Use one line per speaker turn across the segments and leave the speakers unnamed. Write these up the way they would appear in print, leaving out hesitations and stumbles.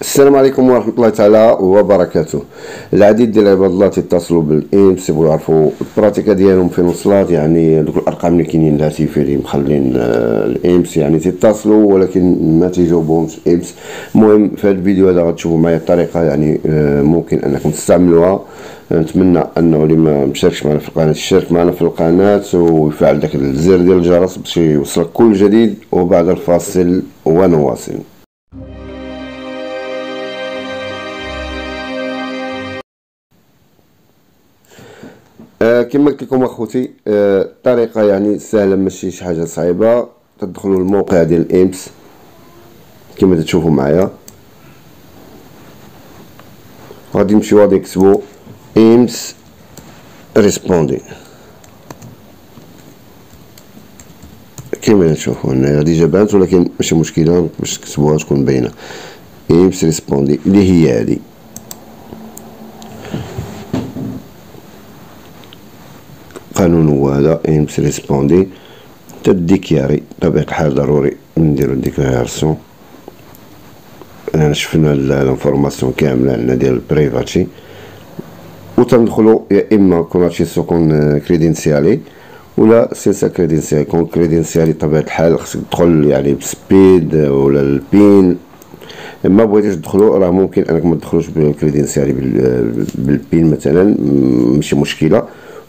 السلام عليكم ورحمة الله تعالى وبركاته. العديد ديال عباد الله تيتصلوا بالإيمس يبغوا يعرفوا البراتيكا ديالهم فين وصلات، يعني دوك الأرقام اللي كاينين الهاتفية اللي مخلين الإيمس، يعني تيتصلوا ولكن ما تيجاوبهمش الإيمس. المهم في هذا الفيديو هذا غتشوفوا معايا الطريقة يعني ممكن أنكم تستعملوها. نتمنى انه اللي ما مشاركش معنا في القناه يشارك معنا في القناه ويفعل داك الزر ديال الجرس باش يوصلك كل جديد، وبعد الفاصل ونواصل. كما قلت لكم اخوتي، الطريقه يعني سهله ماشي شي حاجه صعيبه. تدخلوا الموقع ديال الإيمس كما تشوفوا معايا، غادي نمشيو غادي نكتبوا إيمس ريسبوندي كما تشوفوا هنا. غادي جابات ولكن ماشي مشكله باش تكتبوها تكون باينه. إيمس ريسبوندي اللي هي هذه. قانون هو هذا، إيمس ريسبوندي تديكياري بطبيعة الحال ضروري نديرو ديكلاراسيون. انا شفنا الانفورماسيون كامله عندنا ديال البريفاتي، و تندخلو يا اما كوناتشيسو كون كريدنسيالي ولا سيسا كريدنسيالي. كون كريدنسيالي بطبيعة الحال خصك تدخل يعني بسبيد ولا البين. ما بغيتيش تدخلو راه ممكن انك ما تدخلوش بالكريدنسيالي بالبين مثلا، ماشي مشكله.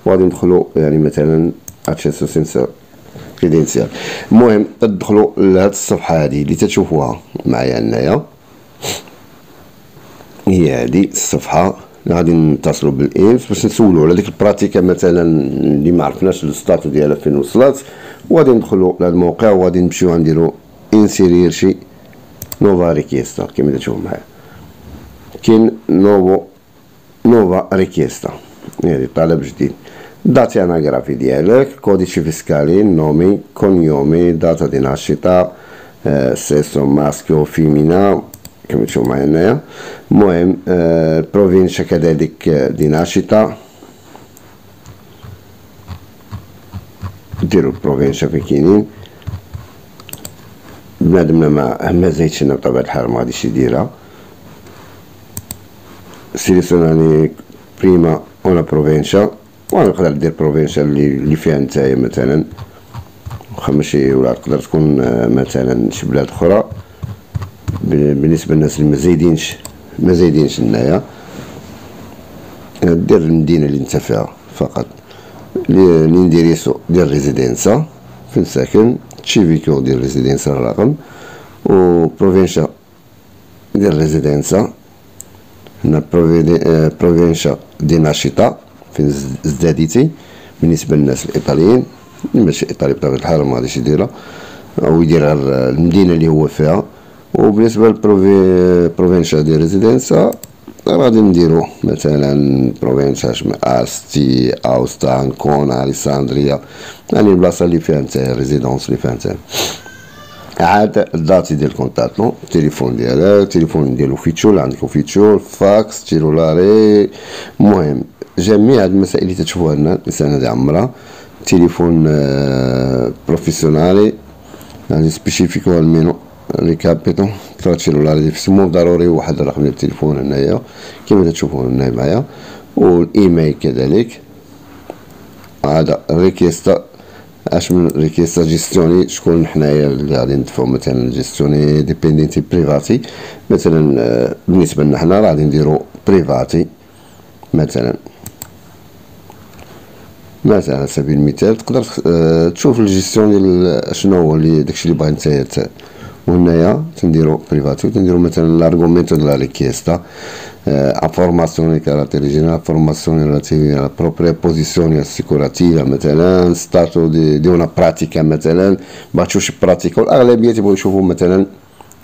وغادي ندخلو يعني مثلا اتشيسو سينسا كريدنسيال. المهم تدخلوا لهاد الصفحه هذه اللي تشوفوها معايا هنايا، هي هذه الصفحه اللي غادي نتصلوا بالإيمس باش نسولوا على ديك البراتيكا مثلا اللي ما عرفناش الستاتو ديالها فين وصلت. وغادي ندخلوا لهاد الموقع وغادي نمشيو نديروا انسيرير شي نوفا ريكيستا. كما تشوفوا معايا كاين نوفا ريكيستا، يعني طلب جديد. داتي اناغرافي ديالك، كوديتشي فيسكالي، نومي، كونيومي، داتا دي ناشيطا، سيسو ماسكيو فيمينا كما تشوفوا معايا هنايا. المهم البروفينشا كذلك دي ناشيطا، ديروا البروفينشا فين كاينين. بنادم ما زايدش لنا بطبيعة الحال ما غاديش يديرها. سيليسيوناني بريما اون بروفينشا، ونقدر دير بروفينشا اللي فيها نتايا مثلا، واخا ماشي، ولا تقدر تكون مثلا شي بلاد اخرى. بالنسبه للناس اللي ما زايدينش هنايا، دير المدينه اللي انت فيها فقط. نديريسو ديال ريزيدنسا فين ساكن، تشيفيكو ديال ريزيدنسا الرقم، و بروفينشا ديال ريزيدنسا هنا بروفينشا دي ناشيطا فين زداديتي. بالنسبه للناس الايطاليين ماشي ايطالي بطبيعه الحال ما غاديش يديرها، او يدير المدينه اللي هو فيها. وبالنسبه للبروفينشا ديال ريزيدنسا غادي نديرو مثلا بروفينشا استي، اوستا، انكونا، اليساندريا، يعني البلاصه اللي فيها نتايا، الريزيدونس اللي فيها نتايا. عاد الداتي ديال الكونتاتو، التليفون ديالك، التليفون ديال اوفيتشو اللي عندك اوفيتشو، فاكس، تيرولاري. المهم جميع هاد المسائل اللي تشوفوها هنا الانسان هادي عمرها. تليفون بروفيسيونالي يعني سبيسيفيكو المينو ريكابيتو ترا تيرولاري في سمو ضروري واحد الرقم ديال التليفون هنايا كما تشوفوا هنا معايا، والايميل كذلك. هذا ريكيستا اش من ريكيستا جيستيوني، شكون حنايا اللي غادي ندفعو مثلا جيستيوني ديبيندينتي بريفاتي. مثلا بالنسبه لنا حنا غادي نديرو بريفاتي مثلا على سبيل المثال. تقدر تشوف الجيستيون ديال شنو هو اللي داكشي اللي باغي نتايا. وهنايا تنديرو بريفاتي وتنديرو مثلا لارغومينتو دو لا ريكيستا، informazioni carattere generale, informazioni relative alla propria posizione assicurativa مثلا، ستاتو دي una pratica مثلا. باغي تشوف شي براتيكا، والاغلبيه تيبغيو يشوفوا مثلا،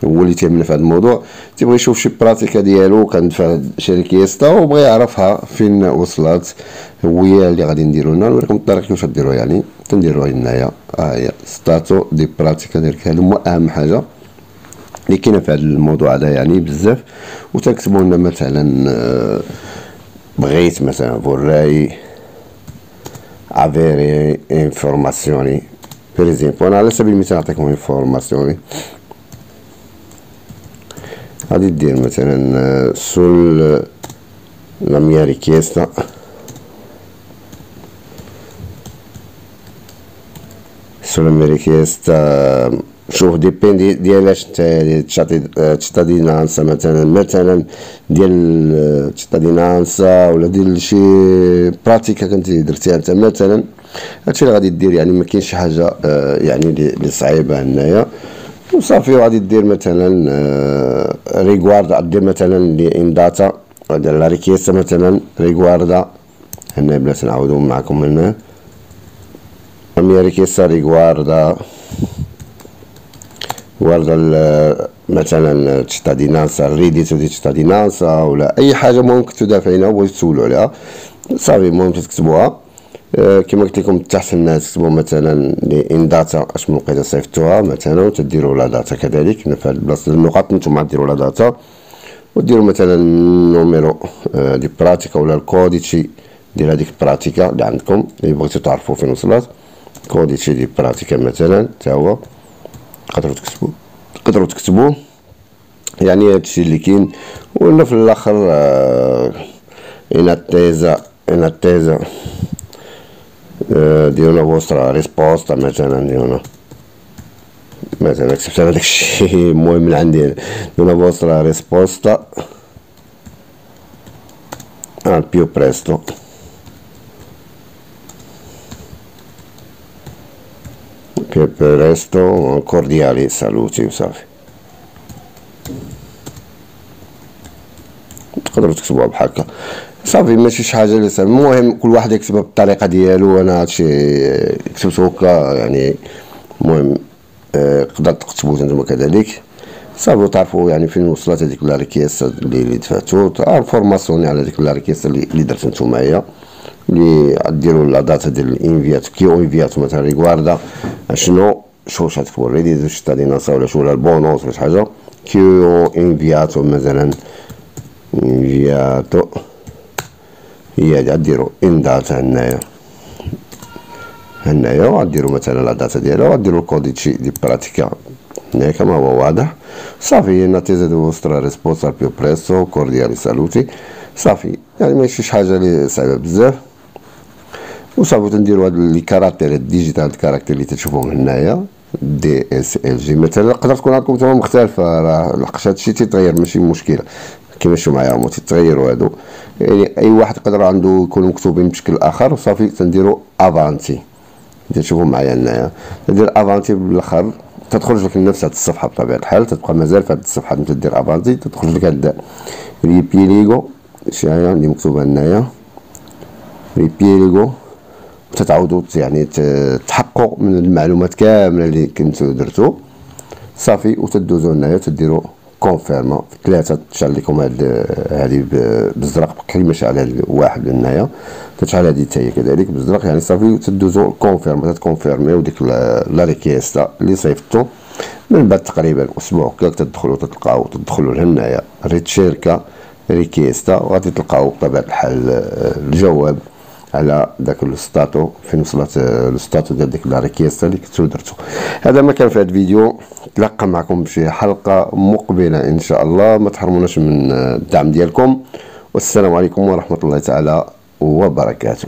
هو اللي تيهمنا في هذا الموضوع تيبغي يشوف شي براتيكا ديالو كان في شركيستا وبغى يعرفها فين وصلت. هي اللي غادي نديرو لنا، نوريكم الطريقه كيفاش ديروا. يعني تنديروها هنايا، ها هي ستاتو دي براتيكا ديالك. هادو هما اهم حاجه اللي كاينه في هذا الموضوع هذا يعني بزاف. وتكتبوا لنا مثلا بغيت مثلا vorrei avere informazioni per esempio. انا على سبيل المثال نعطيكم informazioni غادي دير مثلا سول لا ميا ريكيستا، سول لا ميا ريكيستا. شوف ديبيندي ديالاش نتايا تشيتادينانسا مثلا ديال تشيتادينانسا ولا ديال شي براتيكا كنتي درتيها انت مثلا، هادشي اللي غادي دير. يعني ما كاينش شي حاجه يعني اللي صعيبه هنايا. وصافي غادي دير مثلا ريغوارد، دير مثلا لي ان داتا ديال لا ريكيستا مثلا ريغواردا. هنا بلاتي نعاودو معكم هنا ميا ريكيستا ريغواردا مثلا تشيتادينانسا ريديتو دي تشيتادينانسا ولا اي حاجه المهم كنتو دافعينها وبغيتو تسولو عليها. صافي المهم تكتبوها كما قلت لكم تحت هنا تكتبوا مثلا لي ان داتا اش من لقيته صيفطوها مثلا وتديروا لا داتا كذلك في هاد البلاصه النقاط نتوما ديروا لا داتا وديروا مثلا نوميرو دي براتيكا ولا الكوديتشي ديال هذيك البراتيكا اللي عندكم اللي بغيتو تعرفوا فين وصلت. كوديتشي دي براتيكا مثلا تا هو تقدروا تكتبوه. يعني هادشي اللي كاين. ولا في الاخر ان اتيزا di una vostra risposta مثلا كتبت انا داكشي المهم من عندي di una vostra risposta al più presto. cordiali saluti وصافي. تقدروا تكتبوها بحال هكا صافي، ماشي شي حاجه اللي صعيبه. المهم كل واحد يكتبها بالطريقه ديالو. انا هادشي كتبتو هكا يعني. المهم تقدر تكتبو نتوما كذلك صافي، تعرفوا يعني فين وصلت هذيك لا ريكيستا اللي دفعتو، انفورماسيوني على هذيك لا ريكيستا اللي درتو نتومايا، اللي ديروا لا داتا ديال الانفيات كيو انفيات مثلا ريغواردا شنو واش غتكتبوا ريدي تشيتادينانسا ولا شو ولا البونوس ولا شي حاجه كيو انفياتو مثلا انفياتو هي غاديروا ان داتا هنايا وغاديروا مثلا لا داتا ديالها وغاديروا الكوديتشي دي براتيكا هنايا كما هو واضح. صافي ناتيزا دو فوسترا ريسبونسا بيو بريسو كورديالي سالوتي. صافي يعني ماشي شي حاجه اللي صعيبه بزاف. وصافي تنديروا هاد لي كاركتير الديجيتال كاركتير اللي تشوفوهم هنايا دي اس ال جي مثلا. تقدر تكون عندكم نتوما مختلفه، راه لقيت هادشي تيتغير ماشي مشكله كيما شفتوا معايا هما تيتغيروا هادو. يعني اي واحد يقدر عنده يكونوا مكتوبين بشكل اخر. وصافي تنديروا افانتي تشوفوا معايا هنايا تدير افانتي بالاخر تدخل لك لنفس هاد الصفحه بطبيعه الحال. تبقى مازال في هاد الصفحه انت دير افانتي تدخل لك هاد ريبيليغو شي حاجه اللي مكتوبه هنايا ريبيليغو. تتعاودوا يعني تحققوا من المعلومات كامله اللي كنتو درتو صافي. وتدوزو هنايا تديروا كونفيرما في 3 تشعل لكم هذه بالزرق كيما شعل هذه واحد هنايا تشعل هذه حتى هي كذلك بالزرق. يعني صافي تدوزو كونفيرما تكونفيرميو ديك لا ريكيستا اللي صيفطتو. من بعد تقريبا اسبوع هكاك تدخلوا لهنايا ريتشيركا ريكيستا وغادي تلقاو بطبيعه الحال الجواب على داك الستاتو فين وصلت الستاتو ديال ديك لا ريكيستا اللي كنتو درتو. هذا ما كان في هذا الفيديو. نتلاقى معكم بشي حلقه مقبله ان شاء الله. ما تحرموناش من الدعم ديالكم. والسلام عليكم ورحمه الله تعالى وبركاته.